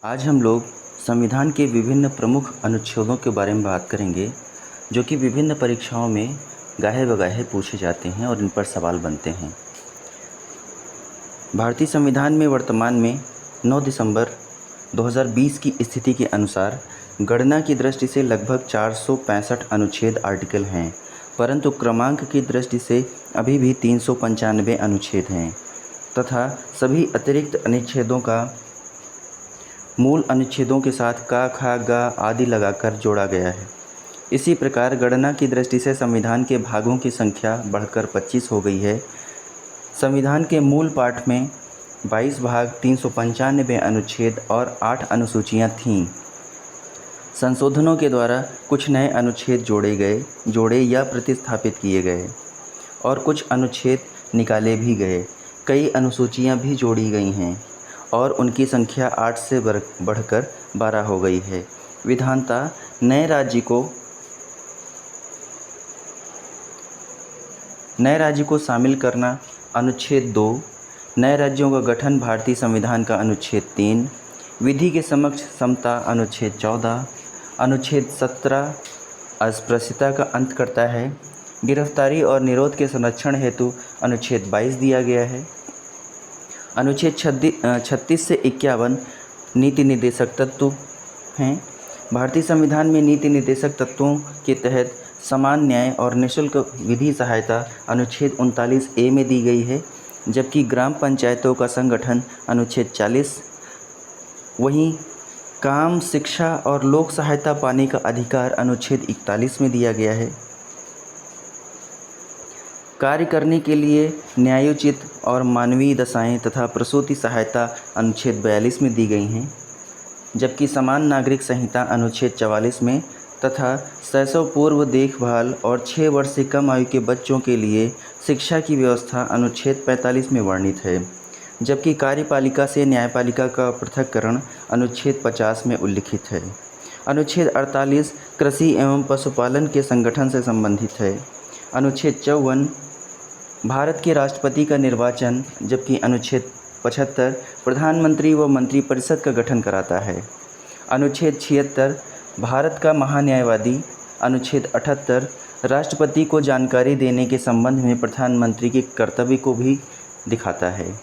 आज हम लोग संविधान के विभिन्न प्रमुख अनुच्छेदों के बारे में बात करेंगे, जो कि विभिन्न परीक्षाओं में गाहे-बगाहे पूछे जाते हैं और इन पर सवाल बनते हैं। भारतीय संविधान में वर्तमान में 9 दिसंबर 2020 की स्थिति के अनुसार गणना की दृष्टि से लगभग 465 अनुच्छेद आर्टिकल हैं, परंतु क्रमांक की दृष्टि से अभी भी 395 अनुच्छेद हैं तथा सभी अतिरिक्त अनुच्छेदों का मूल अनुच्छेदों के साथ का, खा, गा आदि लगाकर जोड़ा गया है। इसी प्रकार गणना की दृष्टि से संविधान के भागों की संख्या बढ़कर 25 हो गई है। संविधान के मूल पाठ में 22 भाग, 395 अनुच्छेद और 8 अनुसूचियाँ थीं। संशोधनों के द्वारा कुछ नए अनुच्छेद जोड़े या प्रतिस्थापित किए गए और कुछ अनुच्छेद निकाले भी गए। कई अनुसूचियाँ भी जोड़ी गई हैं और उनकी संख्या 8 से बढ़कर 12 हो गई है। विधानतः नए राज्य को शामिल करना अनुच्छेद 2, नए राज्यों का गठन भारतीय संविधान का अनुच्छेद 3, विधि के समक्ष समता अनुच्छेद 14, अनुच्छेद 17 अस्पृश्यता का अंत करता है। गिरफ्तारी और निरोध के संरक्षण हेतु अनुच्छेद 22 दिया गया है। अनुच्छेद 36 से 51 नीति निर्देशक तत्व हैं। भारतीय संविधान में नीति निर्देशक तत्वों के तहत समान न्याय और निःशुल्क विधि सहायता अनुच्छेद 39A में दी गई है, जबकि ग्राम पंचायतों का संगठन अनुच्छेद 40, वहीं काम, शिक्षा और लोक सहायता पाने का अधिकार अनुच्छेद 41 में दिया गया है। कार्य करने के लिए न्यायोचित और मानवीय दशाएं तथा प्रसूति सहायता अनुच्छेद 42 में दी गई हैं, जबकि समान नागरिक संहिता अनुच्छेद 44 में तथा शैशव पूर्व देखभाल और 6 वर्ष से कम आयु के बच्चों के लिए शिक्षा की व्यवस्था अनुच्छेद 45 में वर्णित है, जबकि कार्यपालिका से न्यायपालिका का पृथक्करण अनुच्छेद 50 में उल्लिखित है। अनुच्छेद 48 कृषि एवं पशुपालन के संगठन से संबंधित है। अनुच्छेद 54 भारत के राष्ट्रपति का निर्वाचन, जबकि अनुच्छेद 75 प्रधानमंत्री व मंत्रिपरिषद का गठन कराता है। अनुच्छेद 76 भारत का महान्यायवादी, अनुच्छेद 78 राष्ट्रपति को जानकारी देने के संबंध में प्रधानमंत्री के कर्तव्य को भी दिखाता है।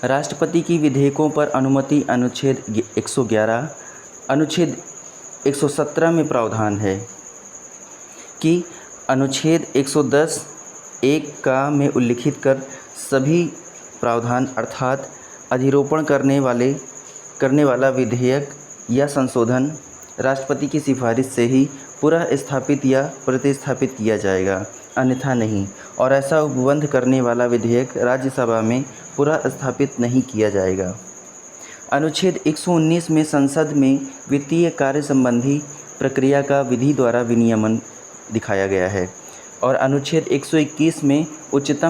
राष्ट्रपति की विधेयकों पर अनुमति अनुच्छेद 111, अनुच्छेद 117 में प्रावधान है कि अनुच्छेद 110 1 का में उल्लिखित कर सभी प्रावधान अर्थात अधिरोपण करने वाला विधेयक या संशोधन राष्ट्रपति की सिफारिश से ही पुनः स्थापित या प्रतिस्थापित किया जाएगा, अन्यथा नहीं, और ऐसा उपबंध करने वाला विधेयक राज्यसभा में पुनः स्थापित नहीं किया जाएगा। अनुच्छेद 119 में संसद में वित्तीय कार्य संबंधी प्रक्रिया का विधि द्वारा विनियमन दिखाया गया है और अनुच्छेद 121 में उच्च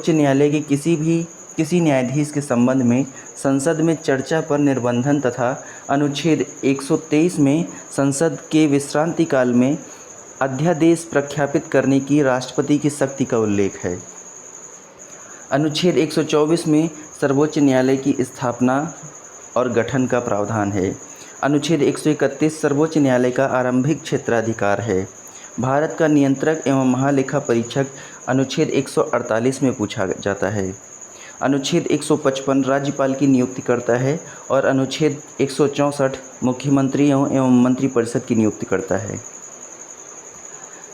न्यायालय के किसी न्यायाधीश के संबंध में संसद में चर्चा पर निर्बंधन तथा अनुच्छेद 123 में संसद के विश्रांति काल में अध्यादेश प्रख्यापित करने की राष्ट्रपति की शक्ति का उल्लेख है। अनुच्छेद 124 में सर्वोच्च न्यायालय की स्थापना और गठन का प्रावधान है। अनुच्छेद 131 सर्वोच्च न्यायालय का आरंभिक क्षेत्राधिकार है। भारत का नियंत्रक एवं महालेखा परीक्षक अनुच्छेद 148 में पूछा जाता है। अनुच्छेद 155 राज्यपाल की नियुक्ति करता है और अनुच्छेद 164 मुख्यमंत्रियों एवं मंत्रिपरिषद की नियुक्ति करता है।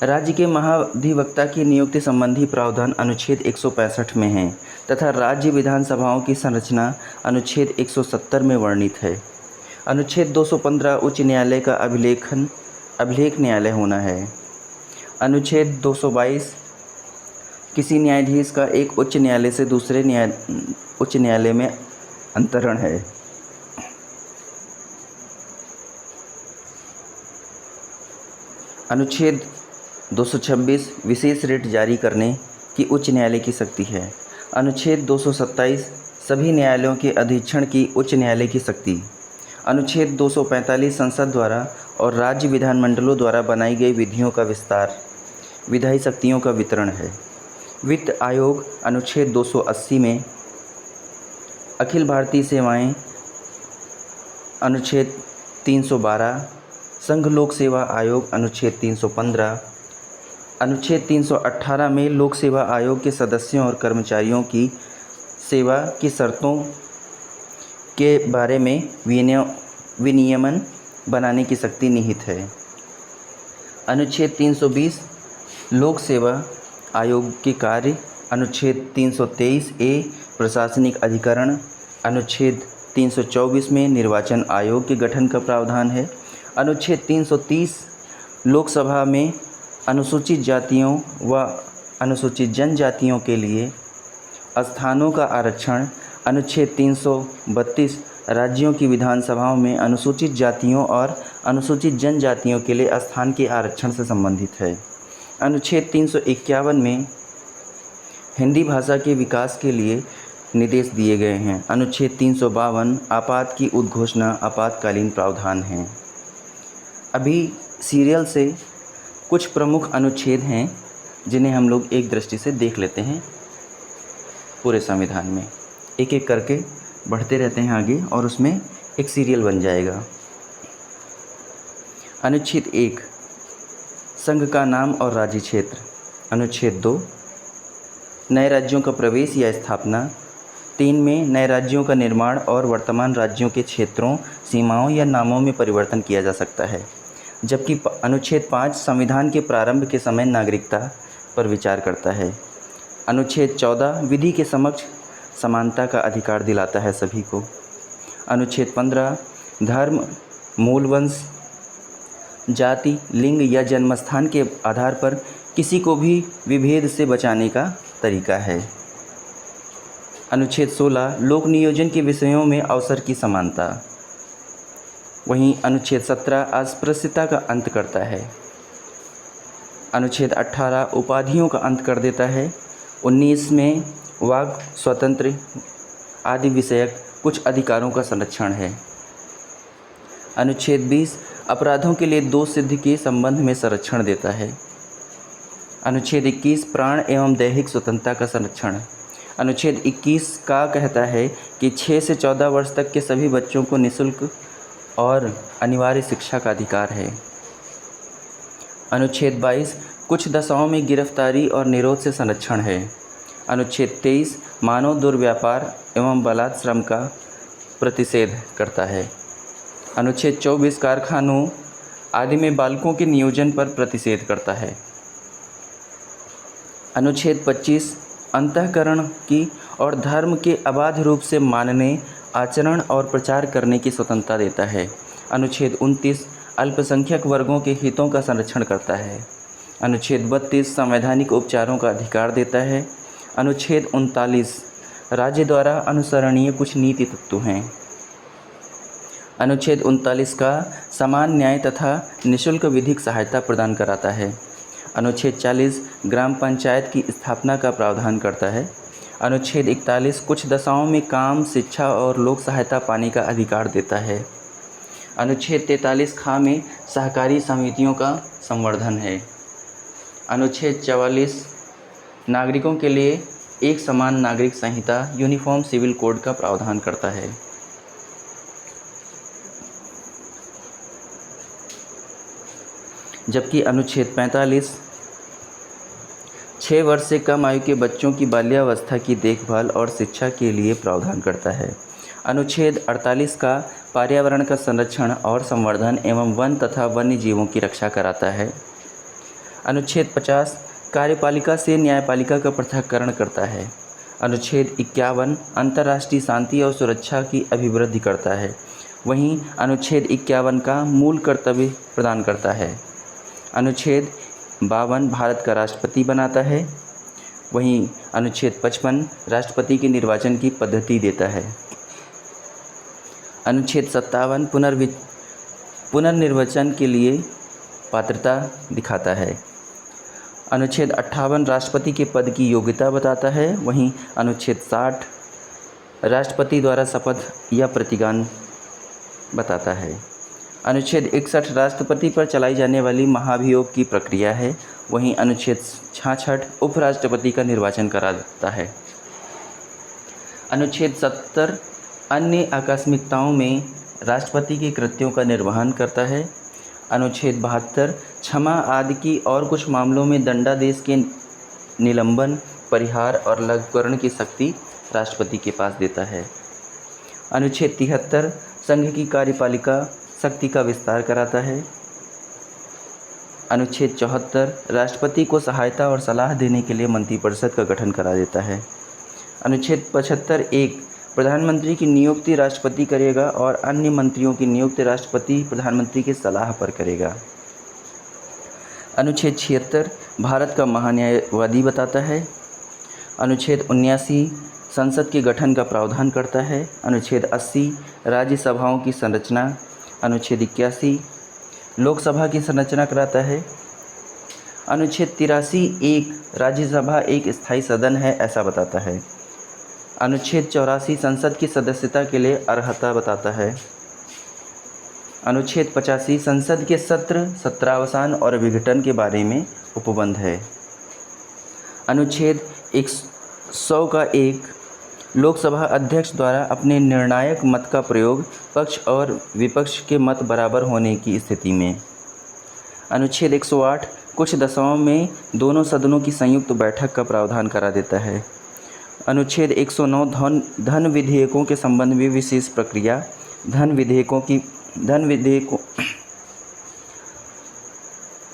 राज्य के महाधिवक्ता की नियुक्ति संबंधी प्रावधान अनुच्छेद 165 में है तथा राज्य विधानसभाओं की संरचना अनुच्छेद 170 में वर्णित है। अनुच्छेद 215 उच्च न्यायालय का अभिलेख न्यायालय होना है। अनुच्छेद 222 किसी न्यायाधीश का एक उच्च न्यायालय से दूसरे उच्च न्यायालय में अंतरण है। अनुच्छेद 226 विशेष रिट जारी करने की उच्च न्यायालय की शक्ति है। अनुच्छेद 227 सभी न्यायालयों के अधीक्षण की उच्च न्यायालय की शक्ति। अनुच्छेद 245 संसद द्वारा और राज्य विधानमंडलों द्वारा बनाई गई विधियों का विस्तार, विधायी शक्तियों का वितरण है। वित्त आयोग अनुच्छेद 280 में अखिल भारतीय सेवाएं अनुच्छेद 312, संघ लोक सेवा आयोग अनुच्छेद 315, अनुच्छेद 318 में लोक सेवा आयोग के सदस्यों और कर्मचारियों की सेवा की शर्तों के बारे में विनियमन बनाने की शक्ति निहित है। अनुच्छेद 320 लोक सेवा आयोग के कार्य, अनुच्छेद 323 ए प्रशासनिक अधिकरण, अनुच्छेद 324 में निर्वाचन आयोग के गठन का प्रावधान है। अनुच्छेद 330 लोकसभा में अनुसूचित जातियों व अनुसूचित जनजातियों के लिए स्थानों का आरक्षण, अनुच्छेद 332 राज्यों की विधानसभाओं में अनुसूचित जातियों और अनुसूचित जनजातियों के लिए स्थान के आरक्षण से संबंधित है। अनुच्छेद 351 में हिंदी भाषा के विकास के लिए निर्देश दिए गए हैं। अनुच्छेद 352 आपात की उद्घोषणा आपातकालीन प्रावधान हैं। अभी सीरियल से कुछ प्रमुख अनुच्छेद हैं जिन्हें हम लोग एक दृष्टि से देख लेते हैं। पूरे संविधान में एक एक करके बढ़ते रहते हैं आगे और उसमें एक सीरियल बन जाएगा। अनुच्छेद 1 संघ का नाम और राज्य क्षेत्र। अनुच्छेद 2 नए राज्यों का प्रवेश या स्थापना। 3 में नए राज्यों का निर्माण और वर्तमान राज्यों के क्षेत्रों, सीमाओं या नामों में परिवर्तन किया जा सकता है। जबकि अनुच्छेद 5 संविधान के प्रारंभ के समय नागरिकता पर विचार करता है। अनुच्छेद 14 विधि के समक्ष समानता का अधिकार दिलाता है सभी को। अनुच्छेद 15 धर्म, मूल वंश, जाति, लिंग या जन्मस्थान के आधार पर किसी को भी विभेद से बचाने का तरीका है। अनुच्छेद 16 लोक नियोजन के विषयों में अवसर की समानता। वहीं अनुच्छेद 17 अस्पृश्यता का अंत करता है। अनुच्छेद 18 उपाधियों का अंत कर देता है। 19 में वाक स्वतंत्र आदि विषयक कुछ अधिकारों का संरक्षण है। अनुच्छेद 20 अपराधों के लिए दोष सिद्धि के संबंध में संरक्षण देता है। अनुच्छेद 21 प्राण एवं दैहिक स्वतंत्रता का संरक्षण। अनुच्छेद 21 का कहता है कि 6 से 14 वर्ष तक के सभी बच्चों को निःशुल्क और अनिवार्य शिक्षा का अधिकार है। अनुच्छेद 22 कुछ दशाओं में गिरफ्तारी और निरोध से संरक्षण है। अनुच्छेद 23 मानव दुर्व्यापार एवं बलात् श्रम का प्रतिषेध करता है। अनुच्छेद 24 कारखानों आदि में बालकों के नियोजन पर प्रतिषेध करता है। अनुच्छेद 25 अंतःकरण की और धर्म के अबाध रूप से मानने, आचरण और प्रचार करने की स्वतंत्रता देता है। अनुच्छेद 29 अल्पसंख्यक वर्गों के हितों का संरक्षण करता है। अनुच्छेद 32 संवैधानिक उपचारों का अधिकार देता है। अनुच्छेद 39 राज्य द्वारा अनुसरणीय कुछ नीति तत्व हैं। अनुच्छेद 39 का समान न्याय तथा निःशुल्क विधिक सहायता प्रदान कराता है। अनुच्छेद 40 ग्राम पंचायत की स्थापना का प्रावधान करता है। अनुच्छेद 41 कुछ दशाओं में काम, शिक्षा और लोक सहायता पाने का अधिकार देता है। अनुच्छेद 43 खा में सहकारी समितियों का संवर्धन है। अनुच्छेद 44 नागरिकों के लिए एक समान नागरिक संहिता यूनिफॉर्म सिविल कोड का प्रावधान करता है। जबकि अनुच्छेद 45 6 वर्ष से कम आयु के बच्चों की बाल्यावस्था की देखभाल और शिक्षा के लिए प्रावधान करता है। अनुच्छेद 48 का पर्यावरण का संरक्षण और संवर्धन एवं वन तथा वन्य जीवों की रक्षा कराता है। अनुच्छेद 50 कार्यपालिका से न्यायपालिका का पृथक्करण करता है। अनुच्छेद 51 अंतर्राष्ट्रीय शांति और सुरक्षा की अभिवृद्धि करता है। वहीं अनुच्छेद 51 का मूल कर्तव्य प्रदान करता है। अनुच्छेद 52 भारत का राष्ट्रपति बनाता है। वहीं अनुच्छेद 55 राष्ट्रपति के निर्वाचन की पद्धति देता है। अनुच्छेद 57 पुनर्निर्वाचन के लिए पात्रता दिखाता है। अनुच्छेद 58 राष्ट्रपति के पद की योग्यता बताता है। वहीं अनुच्छेद 60 राष्ट्रपति द्वारा शपथ या प्रतिज्ञान बताता है। अनुच्छेद 61 राष्ट्रपति पर चलाई जाने वाली महाभियोग की प्रक्रिया है। वहीं अनुच्छेद 66 उपराष्ट्रपति का निर्वाचन कराता है। अनुच्छेद 70 अन्य आकस्मिकताओं में राष्ट्रपति के कृत्यों का निर्वहन करता है। अनुच्छेद 72 क्षमा आदि की और कुछ मामलों में दंडादेश के निलंबन, परिहार और लघुकरण की शक्ति राष्ट्रपति के पास देता है। अनुच्छेद 73 संघ की कार्यपालिका शक्ति का विस्तार कराता है। अनुच्छेद 74 राष्ट्रपति को सहायता और सलाह देने के लिए मंत्रिपरिषद का गठन करा देता है। अनुच्छेद 75(1) प्रधानमंत्री की नियुक्ति राष्ट्रपति करेगा और अन्य मंत्रियों की नियुक्ति राष्ट्रपति प्रधानमंत्री की सलाह पर करेगा। अनुच्छेद 76 भारत का महान्यायवादी बताता है। अनुच्छेद 79 संसद के गठन का प्रावधान करता है। अनुच्छेद 80 राज्यसभाओं की संरचना। अनुच्छेद 81 लोकसभा की संरचना कराता है। अनुच्छेद 83(1) राज्यसभा एक स्थायी सदन है ऐसा बताता है। अनुच्छेद 84 संसद की सदस्यता के लिए अर्हता बताता है। अनुच्छेद 85 संसद के सत्र, सत्रावसान और विघटन के बारे में उपबंध है। अनुच्छेद 100(1) लोकसभा अध्यक्ष द्वारा अपने निर्णायक मत का प्रयोग पक्ष और विपक्ष के मत बराबर होने की स्थिति में। अनुच्छेद 108 कुछ दशाओं में दोनों सदनों की संयुक्त बैठक का प्रावधान करा देता है। अनुच्छेद 109 धन विधेयकों के संबंध में विशेष प्रक्रिया।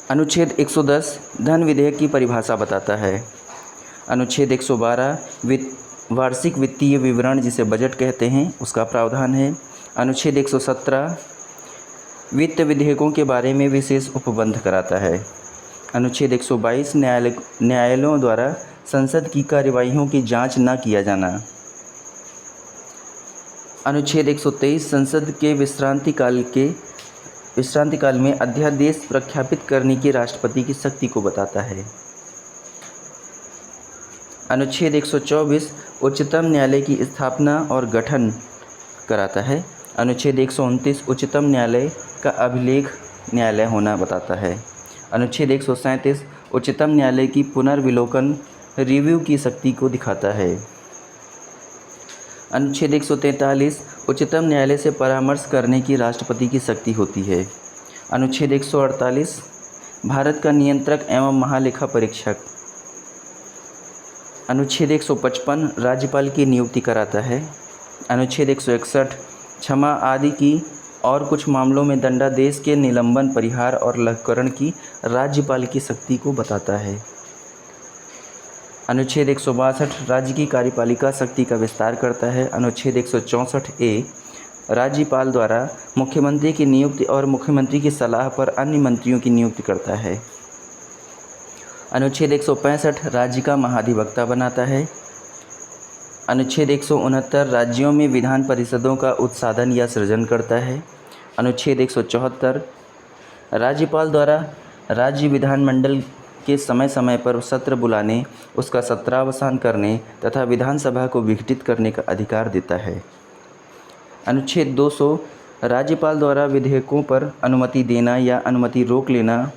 अनुच्छेद 110 धन विधेयक की परिभाषा बताता है। अनुच्छेद 112 वार्षिक वित्तीय विवरण जिसे बजट कहते हैं उसका प्रावधान है। अनुच्छेद 117 वित्त विधेयकों के बारे में विशेष उपबंध कराता है। अनुच्छेद 122 न्यायालयों द्वारा संसद की कार्यवाहियों की जांच न किया जाना। अनुच्छेद 123 संसद के विश्रांति काल में अध्यादेश प्रख्यापित करने की राष्ट्रपति की शक्ति को बताता है। अनुच्छेद 124 उच्चतम न्यायालय की स्थापना और गठन कराता है। अनुच्छेद 129 उच्चतम न्यायालय का अभिलेख न्यायालय होना बताता है। अनुच्छेद 137 उच्चतम न्यायालय की पुनर्विलोकन रिव्यू की शक्ति को दिखाता है। अनुच्छेद 143 उच्चतम न्यायालय से परामर्श करने की राष्ट्रपति की शक्ति होती है। अनुच्छेद 148 भारत का नियंत्रक एवं महालेखा परीक्षक। अनुच्छेद 155 राज्यपाल की नियुक्ति कराता है। अनुच्छेद 161 क्षमा आदि की और कुछ मामलों में दंडादेश के निलंबन, परिहार और लघुकरण की राज्यपाल की शक्ति को बताता है। अनुच्छेद 162 राज्य की कार्यपालिका शक्ति का विस्तार करता है। अनुच्छेद 164(a) राज्यपाल द्वारा मुख्यमंत्री की नियुक्ति और मुख्यमंत्री की सलाह पर अन्य मंत्रियों की नियुक्ति करता है। अनुच्छेद 165 राज्य का महाधिवक्ता बनाता है। अनुच्छेद 169 राज्यों में विधान परिषदों का उत्साधन या सृजन करता है। अनुच्छेद 174 राज्यपाल द्वारा राज्य विधानमंडल के समय समय पर सत्र बुलाने, उसका सत्रावसान करने तथा विधानसभा को विघटित करने का अधिकार देता है। अनुच्छेद 200 राज्यपाल द्वारा विधेयकों पर अनुमति देना या अनुमति रोक लेना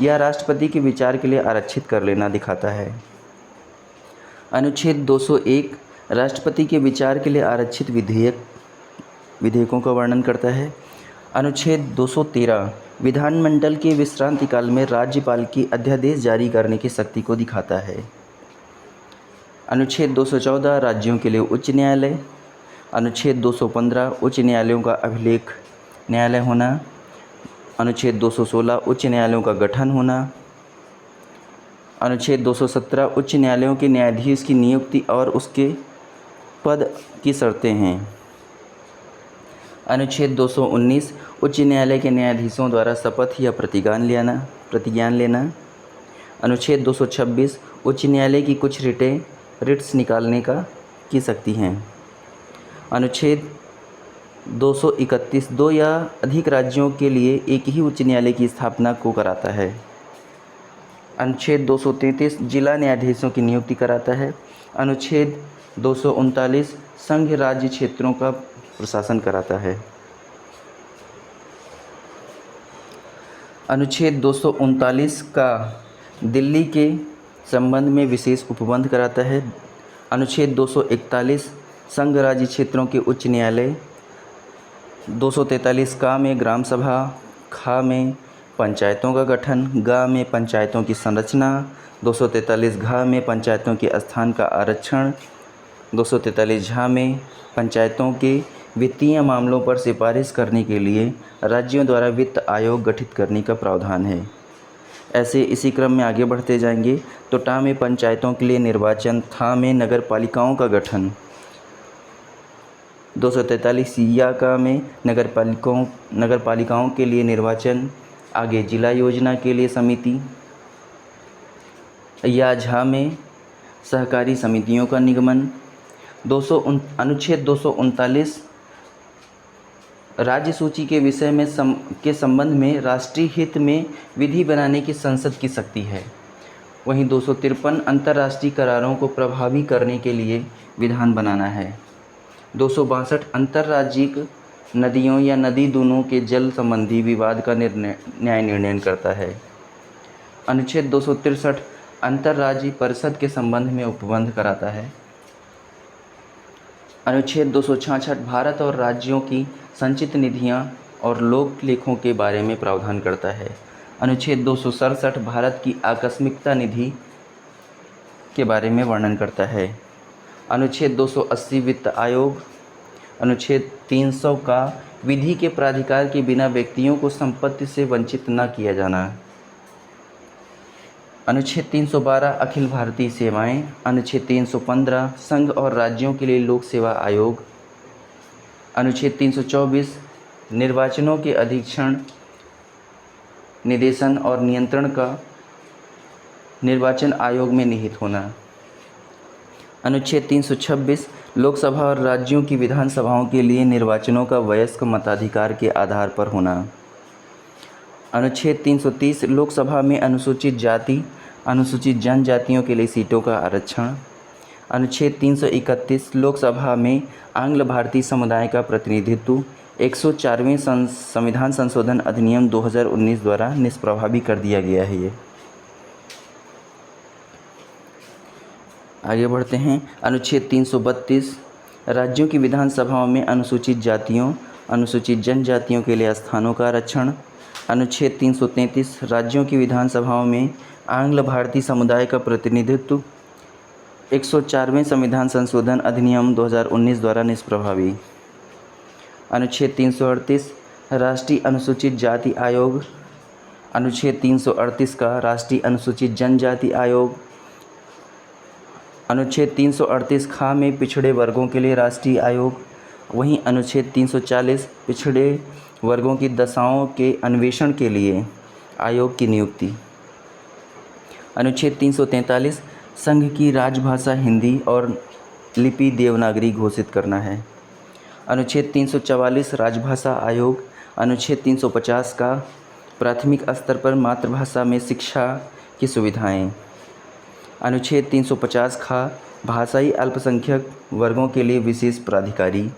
या राष्ट्रपति के विचार के लिए आरक्षित कर लेना दिखाता है। अनुच्छेद 201 राष्ट्रपति के विचार के लिए आरक्षित विधेयकों का वर्णन करता है। अनुच्छेद 213 विधानमंडल के विश्रांति काल में राज्यपाल की अध्यादेश जारी करने की शक्ति को दिखाता है। अनुच्छेद 214 राज्यों के लिए उच्च न्यायालय। अनुच्छेद 215 उच्च न्यायालयों का अभिलेख न्यायालय होना। अनुच्छेद 216 उच्च न्यायालयों का गठन होना। अनुच्छेद 217 उच्च न्यायालयों के न्यायाधीश की नियुक्ति और उसके पद की शर्तें हैं। अनुच्छेद 219 उच्च न्यायालय के न्यायाधीशों द्वारा शपथ या प्रतिज्ञान लेना। अनुच्छेद 226 उच्च न्यायालय की कुछ रिट्स निकालने की शक्ति हैं। अनुच्छेद 231 दो या अधिक राज्यों के लिए एक ही उच्च न्यायालय की स्थापना को कराता है। अनुच्छेद 233 जिला न्यायाधीशों की नियुक्ति कराता है। अनुच्छेद 239 संघ राज्य क्षेत्रों का प्रशासन कराता है। अनुच्छेद 239 का दिल्ली के संबंध में विशेष उपबंध कराता है। अनुच्छेद 241 संघ राज्य क्षेत्रों के उच्च न्यायालय 243 का में ग्राम सभा, खा में पंचायतों का गठन, गा में पंचायतों की संरचना, 243 घा में पंचायतों के स्थान का आरक्षण, 243 झा में पंचायतों के वित्तीय मामलों पर सिफारिश करने के लिए राज्यों द्वारा वित्त आयोग गठित करने का प्रावधान है। ऐसे इसी क्रम में आगे बढ़ते जाएंगे। तो टा में पंचायतों के लिए निर्वाचन, था में नगर पालिकाओं का गठन, 243 या का में नगर पालिकाओं के लिए निर्वाचन, आगे जिला योजना के लिए समिति, या झा में सहकारी समितियों का निगमन। अनुच्छेद 239 राज्य सूची के विषय में के संबंध में राष्ट्रीय हित में विधि बनाने की संसद की शक्ति है। वहीं 253 अंतर्राष्ट्रीय करारों को प्रभावी करने के लिए विधान बनाना है। 262 अंतर्राज्यिक नदियों या नदी दूनों के जल संबंधी विवाद का न्याय निर्णय करता है। अनुच्छेद 263 अंतर्राज्यीय परिषद के संबंध में उपबंध कराता है। अनुच्छेद 266 भारत और राज्यों की संचित निधियां और लोक लेखों के बारे में प्रावधान करता है। अनुच्छेद 267 भारत की आकस्मिकता निधि के बारे में वर्णन करता है। अनुच्छेद 280 वित्त आयोग। अनुच्छेद 300 का विधि के प्राधिकार के बिना व्यक्तियों को संपत्ति से वंचित न किया जाना। अनुच्छेद 312 अखिल भारतीय सेवाएं। अनुच्छेद 315 संघ और राज्यों के लिए लोक सेवा आयोग। अनुच्छेद 324 निर्वाचनों के अधीक्षण, निदेशन और नियंत्रण का निर्वाचन आयोग में निहित होना। अनुच्छेद 326 लोकसभा और राज्यों की विधानसभाओं के लिए निर्वाचनों का वयस्क मताधिकार के आधार पर होना। अनुच्छेद 330 लोकसभा में अनुसूचित जाति, अनुसूचित जनजातियों के लिए सीटों का आरक्षण। अनुच्छेद 331 लोकसभा में आंग्ल भारतीय समुदाय का प्रतिनिधित्व 104वें संविधान संशोधन अधिनियम 2019 द्वारा निष्प्रभावी कर दिया गया है। ये आगे बढ़ते हैं। अनुच्छेद 332 राज्यों की विधानसभाओं में अनुसूचित जातियों, अनुसूचित जनजातियों के लिए स्थानों का आरक्षण। अनुच्छेद 333 राज्यों की विधानसभाओं में आंग्ल भारतीय समुदाय का प्रतिनिधित्व 104वें संविधान संशोधन अधिनियम 2019 द्वारा निष्प्रभावी। अनुच्छेद 338 राष्ट्रीय अनुसूचित जाति आयोग। अनुच्छेद 338 का राष्ट्रीय अनुसूचित जनजाति आयोग। अनुच्छेद 338 खा में पिछड़े वर्गों के लिए राष्ट्रीय आयोग। वहीं अनुच्छेद 340 पिछड़े वर्गों की दशाओं के अन्वेषण के लिए आयोग की नियुक्ति। अनुच्छेद 343 संघ की राजभाषा हिंदी और लिपि देवनागरी घोषित करना है। अनुच्छेद 344 राजभाषा आयोग। अनुच्छेद 350 का प्राथमिक स्तर पर मातृभाषा में शिक्षा की सुविधाएं। अनुच्छेद 350 खा भाषाई अल्पसंख्यक वर्गों के लिए विशेष प्राधिकारी।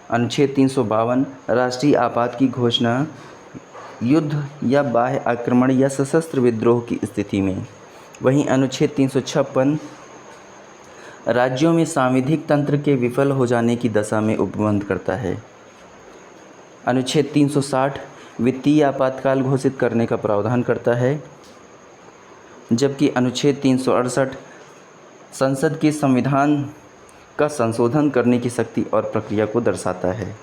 अनुच्छेद 352 राष्ट्रीय आपात की घोषणा युद्ध या बाह्य आक्रमण या सशस्त्र विद्रोह की स्थिति में। वहीं अनुच्छेद 356 राज्यों में सांविधिक तंत्र के विफल हो जाने की दशा में उपबंध करता है। अनुच्छेद 360 वित्तीय आपातकाल घोषित करने का प्रावधान करता है, जबकि अनुच्छेद 368 संसद के संविधान का संशोधन करने की शक्ति और प्रक्रिया को दर्शाता है।